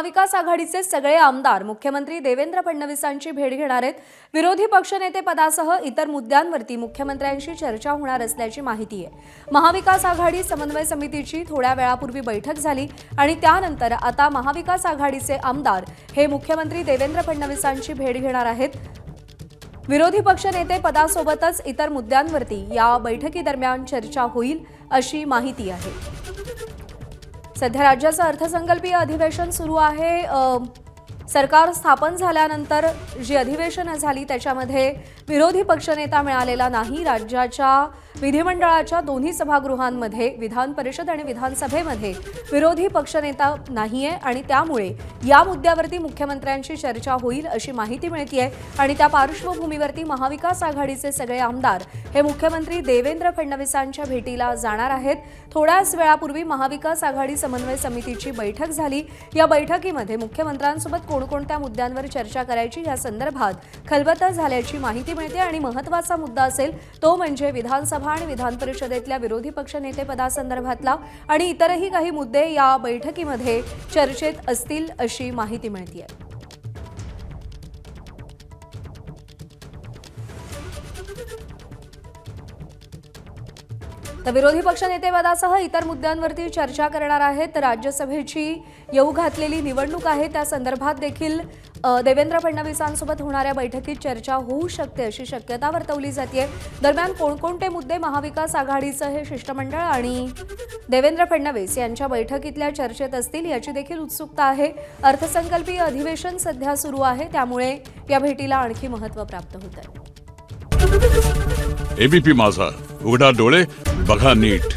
महाविकास आघाडीचे सगळे आमदार मुख्यमंत्री देवेंद्र फडणवीसांची भेट घेणार आहेत। विरोधी पक्षनेते पदासह इतर मुद्द्यांवरती मुख्यमंत्र्यांशी चर्चा होणार असल्याची माहिती आहे। महाविकास आघाडी समन्वय समितीची थोड्या वेळापूर्वी बैठक झाली आणि त्यानंतर आता महाविकास आघाडीचे आमदार हे मुख्यमंत्री देवेंद्र फडणवीसांची भेट घेणार आहेत। विरोधी पक्षनेते पदासोबतच इतर मुद्द्यांवरती या बैठकीदरम्यान चर्चा होईल अशी माहिती आहे। सध्या राज्याचं अर्थसंकल्पीय अधिवेशन सुरू आहे। सरकार स्थापन झाल्यानंतर जी अधिवेशनं झाली त्याच्यामध्ये विरोधी पक्षनेता मिळालेला नाही। राज्याच्या विधिमंडळाच्या दोन्ही सभागृहांमध्ये विधान परिषद आणि विधानसभेमध्ये विरोधी पक्षनेता नाहीये आणि त्यामुळे या मुद्द्यावरती मुख्यमंत्र्यांशी चर्चा होईल अशी माहिती मिळतेय आणि त्या पार्श्वभूमीवरती महाविकास आघाडीचे सगळे आमदार हे मुख्यमंत्री देवेंद्र फडणवीसांच्या भेटीला जाणार आहेत। थोड्याच वेळापूर्वी महाविकास आघाडी समन्वय समितीची बैठक झाली। या बैठकीमध्ये मुख्यमंत्र्यांसोबत कोणकोणत्या मुद्द्यांवर चर्चा करायची या संदर्भात खलबतं झाल्याची माहिती मिळते आणि महत्त्वाचा मुद्दा असेल तो म्हणजे विधानसभा आणि विधान परिषदेतल्या विरोधी पक्षनेते पदासंदर्भातला आणि इतरही काही मुद्दे या बैठकीमध्ये चर्चेत असतील अशी माहिती मिळते। तर विरोधी पक्षनेतेपदासह इतर मुद्द्यांवरती चर्चा करणार आहेत। राज्यसभेची येऊ घातलेली निवडणूक आहे त्या संदर्भात देखील देवेंद्र फडणवीसांसोबत होणाऱ्या बैठकीत चर्चा होऊ शकते अशी शक्यता वर्तवली जाते। दरम्यान कोणकोणते मुद्दे महाविकास आघाडीचं हे शिष्टमंडळ आणि देवेंद्र फडणवीस यांच्या बैठकीतल्या चर्चेत असतील याची देखील उत्सुकता आहे। अर्थसंकल्पीय अधिवेशन सध्या सुरू आहे त्यामुळे या भेटीला आणखी महत्त्व प्राप्त होत आहे। एबीपी माझा, उघडा डोळे बघा नीट।